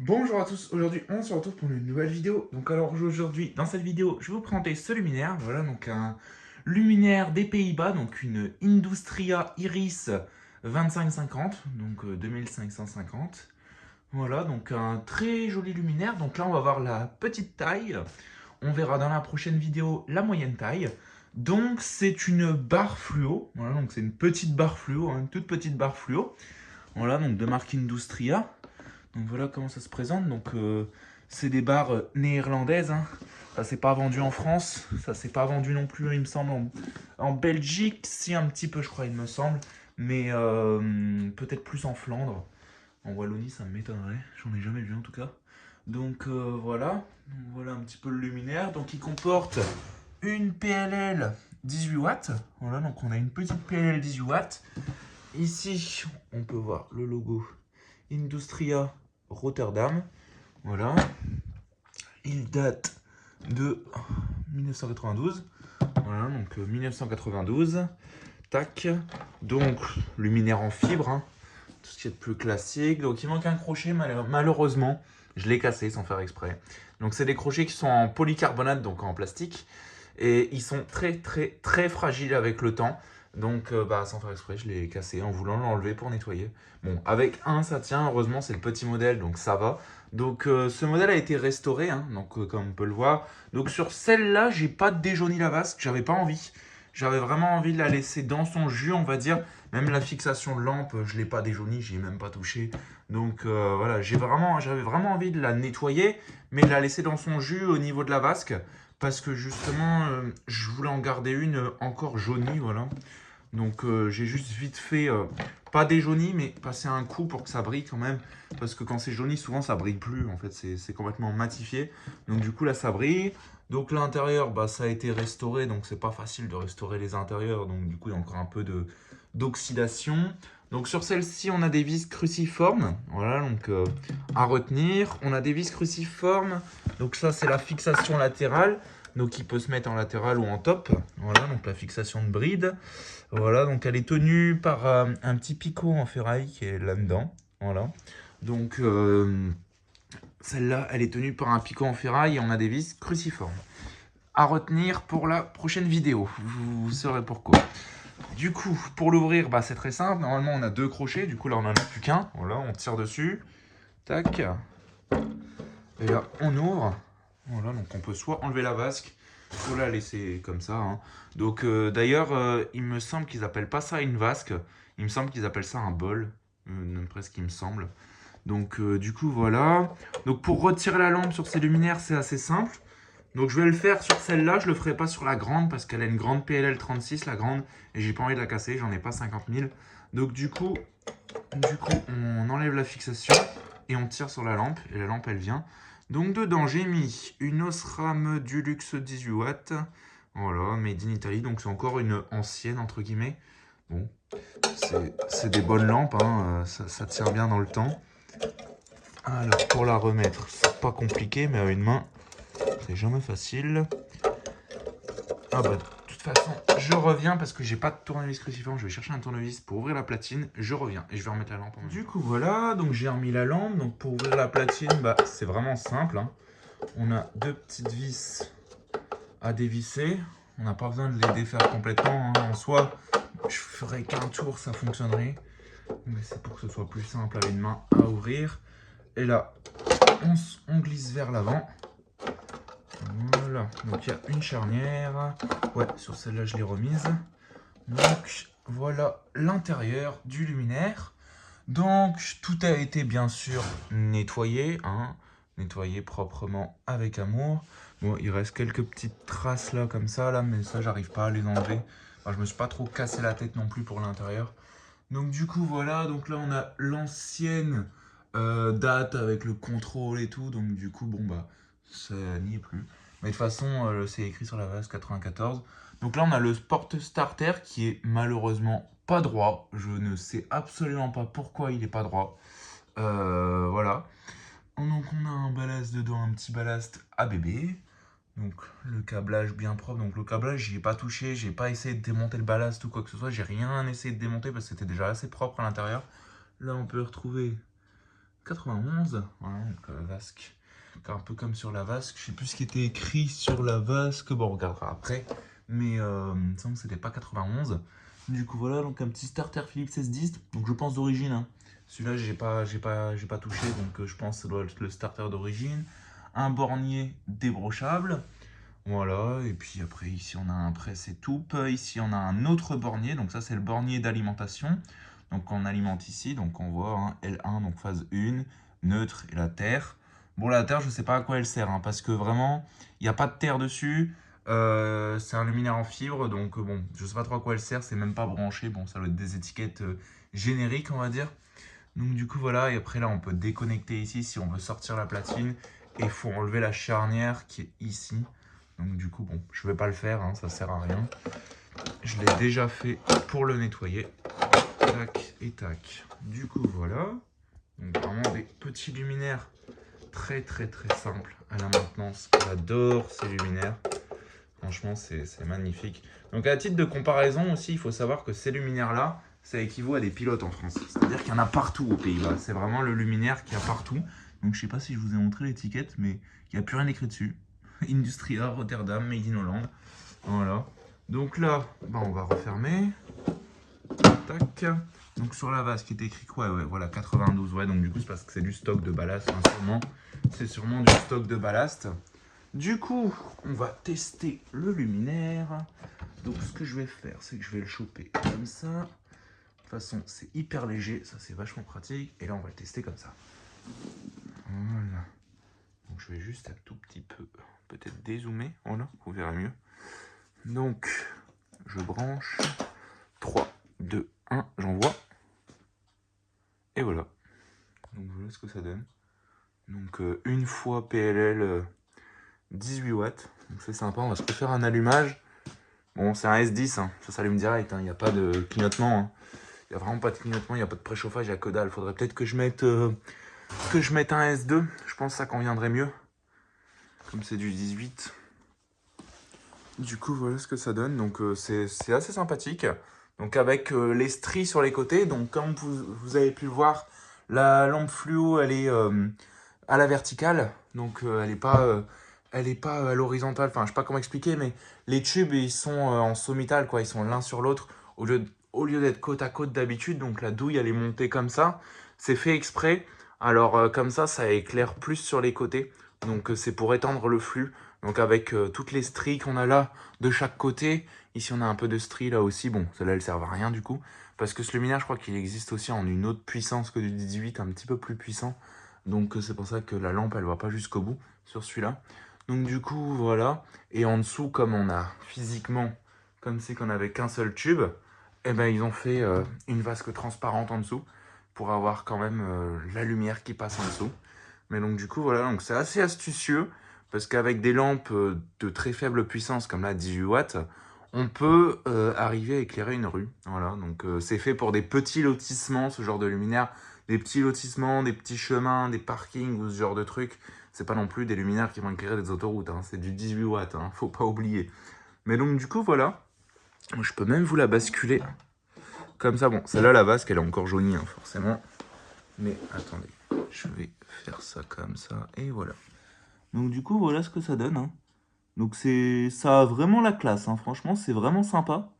Bonjour à tous, aujourd'hui on se retrouve pour une nouvelle vidéo. Donc alors aujourd'hui, dans cette vidéo, je vais vous présenter ce luminaire. Voilà, donc un luminaire des Pays-Bas, donc une Industria Iris 2550, donc 2550. Voilà, donc un très joli luminaire. Donc là on va voir la petite taille. On verra dans la prochaine vidéo la moyenne taille. Donc c'est une barre fluo. Voilà, donc c'est une petite barre fluo, hein, une toute petite barre fluo. Voilà, donc de marque Industria. Donc voilà comment ça se présente. Donc c'est des barres néerlandaises, hein. Ça c'est pas vendu en France. Ça c'est pas vendu non plus, il me semble, en Belgique. Si, un petit peu, je crois, il me semble. Mais peut-être plus en Flandre. En Wallonie, ça m'étonnerait. J'en ai jamais vu en tout cas. Donc voilà. Donc, voilà un petit peu le luminaire. Donc il comporte une PLL 18 watts. Voilà, donc on a une petite PLL 18 watts. Ici, on peut voir le logo Industria Rotterdam. Voilà. Il date de 1992. Voilà, donc 1992. Tac. Donc, luminaire en fibre, hein. Tout ce qui est de plus classique. Donc, il manque un crochet, malheureusement. Je l'ai cassé sans faire exprès. Donc, c'est des crochets qui sont en polycarbonate, donc en plastique. Et ils sont très, très, très fragiles avec le temps. Donc, sans faire exprès, je l'ai cassé en voulant l'enlever pour nettoyer. Bon, avec un, ça tient. Heureusement, c'est le petit modèle, donc ça va. Donc, ce modèle a été restauré, hein, donc, comme on peut le voir. Donc, sur celle-là, j'ai pas déjauni la vasque. J'avais pas envie. J'avais vraiment envie de la laisser dans son jus, on va dire. Même la fixation de lampe, je l'ai pas déjaunie, j'y ai même pas touché. Donc, voilà, j'avais vraiment envie de la nettoyer, mais de la laisser dans son jus au niveau de la vasque. Parce que justement, je voulais en garder une encore jaunie, voilà. Donc j'ai juste vite fait, pas déjauni, mais passer un coup pour que ça brille quand même. Parce que quand c'est jauni, souvent ça brille plus, en fait, c'est complètement matifié. Donc du coup là, ça brille. Donc l'intérieur, ça a été restauré, donc c'est pas facile de restaurer les intérieurs. Donc du coup, il y a encore un peu d'oxydation. Donc sur celle-ci, on a des vis cruciformes, voilà, donc à retenir. On a des vis cruciformes, donc ça c'est la fixation latérale. Donc il peut se mettre en latéral ou en top. Voilà, donc la fixation de bride. Voilà, donc elle est tenue par un petit picot en ferraille qui est là-dedans. Voilà. Donc celle-là, elle est tenue par un picot en ferraille et on a des vis cruciformes. À retenir pour la prochaine vidéo. Vous saurez pourquoi. Du coup, pour l'ouvrir, c'est très simple. Normalement, on a deux crochets. Du coup, là, on n'en a plus qu'un. Voilà, on tire dessus. Tac. Et là, on ouvre. Voilà, donc on peut soit enlever la vasque, soit la laisser comme ça, hein. Donc d'ailleurs, il me semble qu'ils appellent pas ça une vasque. Il me semble qu'ils appellent ça un bol. Presque, il me semble. Donc du coup, voilà. Donc pour retirer la lampe sur ces luminaires, c'est assez simple. Donc je vais le faire sur celle-là, je le ferai pas sur la grande parce qu'elle a une grande PLL 36, la grande, et j'ai pas envie de la casser, j'en ai pas 50 000. Donc du coup, on enlève la fixation et on tire sur la lampe, et la lampe elle vient. Donc dedans j'ai mis une Osram Dulux 18 watts, voilà, made in Italy, donc c'est encore une ancienne entre guillemets. Bon, c'est des bonnes lampes, hein, ça tient bien dans le temps. Alors pour la remettre, c'est pas compliqué, mais à une main, c'est jamais facile. Ah de toute façon, je reviens parce que j'ai pas de tournevis cruciforme. Je vais chercher un tournevis pour ouvrir la platine. Je reviens et je vais remettre la lampe en même temps. Du coup, voilà. Donc j'ai remis la lampe. Donc pour ouvrir la platine, c'est vraiment simple, hein. On a deux petites vis à dévisser. On n'a pas besoin de les défaire complètement, hein. En soi, je ferai qu'un tour, ça fonctionnerait. Mais c'est pour que ce soit plus simple à une main à ouvrir. Et là, on glisse vers l'avant. Voilà, donc il y a une charnière. Ouais, sur celle-là, je l'ai remise. Donc, voilà l'intérieur du luminaire. Donc, tout a été bien sûr nettoyé, hein, nettoyé proprement avec amour. Bon, il reste quelques petites traces là, comme ça, là, mais ça, j'arrive pas à les enlever. Enfin, je me suis pas trop cassé la tête non plus pour l'intérieur. Donc, du coup, voilà. Donc là, on a l'ancienne date avec le contrôle et tout. Donc, du coup, ça n'y est plus. Mais de toute façon, c'est écrit sur la vase 94. Donc là, on a le Sport Starter qui est malheureusement pas droit. Je ne sais absolument pas pourquoi il n'est pas droit. Voilà. Donc on a un ballast dedans, un petit ballast ABB. Donc le câblage bien propre. Donc le câblage, j'y ai pas touché. J'ai pas essayé de démonter le ballast ou quoi que ce soit. J'ai rien essayé de démonter parce que c'était déjà assez propre à l'intérieur. Là, on peut retrouver 91. Voilà, donc vasque. Un peu comme sur la vasque. Je sais plus ce qui était écrit sur la vasque. Bon, on regardera après. Mais il me semble que c'était pas 91. Du coup, voilà, donc un petit starter Philips S10. Donc je pense d'origine. Hein. Celui-là, j'ai pas touché. Donc je pense que ça doit être le starter d'origine. Un bornier débrochable. Voilà, et puis après ici on a un presse et toupe, ici on a un autre bornier, donc ça c'est le bornier d'alimentation, donc on alimente ici, donc on voit hein, L1, donc phase 1, neutre et la terre. Bon la terre je sais pas à quoi elle sert, hein, parce que vraiment il n'y a pas de terre dessus, c'est un luminaire en fibre, donc bon je sais pas trop à quoi elle sert, c'est même pas branché, bon ça doit être des étiquettes génériques on va dire. Donc du coup voilà, et après là on peut déconnecter ici si on veut sortir la platine, et il faut enlever la charnière qui est ici. Donc du coup, bon, je vais pas le faire, hein, ça sert à rien. Je l'ai déjà fait pour le nettoyer. Tac et tac. Du coup, voilà. Donc vraiment des petits luminaires très simples à la maintenance. J'adore ces luminaires. Franchement, c'est magnifique. Donc à titre de comparaison aussi, il faut savoir que ces luminaires-là, ça équivaut à des pilotes en France. C'est-à-dire qu'il y en a partout aux Pays-Bas. C'est vraiment le luminaire qu'il y a partout. Donc je sais pas si je vous ai montré l'étiquette, mais il n'y a plus rien écrit dessus. Industria Rotterdam, Made in Holland. Voilà. Donc là, bah, on va refermer. Tac. Donc sur la vase qui est écrit quoi? Ouais, voilà, 92. Ouais, donc du coup, c'est parce que c'est du stock de ballast, hein, sûrement. C'est sûrement du stock de ballast. Du coup, on va tester le luminaire. Donc ce que je vais faire, c'est que je vais le choper comme ça. De toute façon, c'est hyper léger, ça c'est vachement pratique. Et là, on va le tester comme ça. Voilà. Donc je vais juste un tout petit peu, peut-être dézoomer. Voilà, vous verrez mieux. Donc, je branche. 3, 2, 1, j'envoie. Et voilà. Donc voilà ce que ça donne. Donc une fois PLL 18 watts. Donc c'est sympa, on va se faire un allumage. Bon, c'est un S10, hein. Ça s'allume direct, il n'y a pas de clignotement. Hein. Il n'y a vraiment pas de clignotement, il n'y a pas de préchauffage, il n'y a que dalle. Il faudrait peut-être que je mette un S2. Je pense que ça conviendrait mieux. Comme c'est du 18. Du coup, voilà ce que ça donne. Donc c'est assez sympathique. Donc avec les stries sur les côtés. Donc comme vous avez pu le voir, la lampe fluo, elle est à la verticale. Donc elle n'est pas à l'horizontale. Enfin, je sais pas comment expliquer, mais les tubes, ils sont en sommital, quoi. Ils sont l'un sur l'autre au lieu d'être côte à côte d'habitude. Donc la douille, elle est montée comme ça. C'est fait exprès. Alors comme ça éclaire plus sur les côtés. Donc c'est pour étendre le flux. Donc avec toutes les stries qu'on a là de chaque côté. Ici on a un peu de stries là aussi. Bon, celles-là elles servent à rien du coup. Parce que ce luminaire, je crois qu'il existe aussi en une autre puissance que du 18, un petit peu plus puissant. Donc c'est pour ça que la lampe elle va pas jusqu'au bout sur celui-là. Donc du coup voilà. Et en dessous, comme on a physiquement, comme c'est qu'on avait qu'un seul tube, eh ben ils ont fait une vasque transparente en dessous pour avoir quand même la lumière qui passe en dessous. Mais donc du coup voilà, donc c'est assez astucieux. Parce qu'avec des lampes de très faible puissance, comme là 18 watts, on peut arriver à éclairer une rue. Voilà, donc c'est fait pour des petits lotissements, ce genre de luminaire. Des petits lotissements, des petits chemins, des parkings ou ce genre de trucs. C'est pas non plus des luminaires qui vont éclairer des autoroutes, hein. C'est du 18 watts, hein, faut pas oublier. Mais donc du coup, voilà. Je peux même vous la basculer comme ça. Bon, celle-là, la vasque, elle est encore jaunie, hein, forcément. Mais attendez, je vais faire ça comme ça, et voilà. Donc du coup, voilà ce que ça donne. Hein. Donc ça a vraiment la classe. Hein. Franchement, c'est vraiment sympa.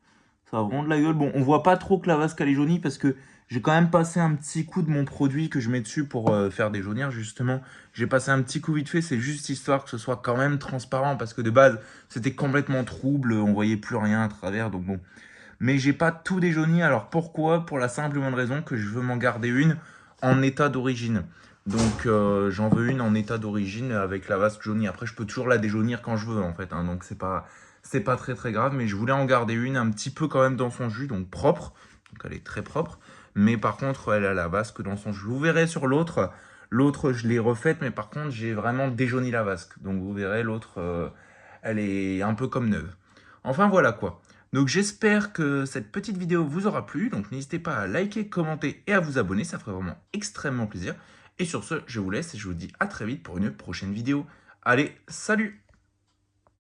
Ça a vraiment de la gueule. Bon, on voit pas trop que la vasque elle est jaunie parce que j'ai quand même passé un petit coup de mon produit que je mets dessus pour faire des jaunir justement. J'ai passé un petit coup vite fait. C'est juste histoire que ce soit quand même transparent parce que de base, c'était complètement trouble. On voyait plus rien à travers. Donc bon. Mais j'ai pas tout déjauni. Alors pourquoi? Pour la simple et bonne raison que je veux m'en garder une en état d'origine. Donc j'en veux une en état d'origine avec la vasque jaunie. Après je peux toujours la déjaunir quand je veux en fait. Hein, donc c'est pas très grave. Mais je voulais en garder une un petit peu quand même dans son jus. Donc propre. Donc elle est très propre. Mais par contre elle a la vasque dans son jus. Vous verrez sur l'autre. L'autre je l'ai refaite. Mais par contre j'ai vraiment déjauni la vasque. Donc vous verrez l'autre elle est un peu comme neuve. Enfin voilà quoi. Donc j'espère que cette petite vidéo vous aura plu. Donc n'hésitez pas à liker, commenter et à vous abonner. Ça ferait vraiment extrêmement plaisir. Et sur ce, je vous laisse et je vous dis à très vite pour une prochaine vidéo. Allez, salut!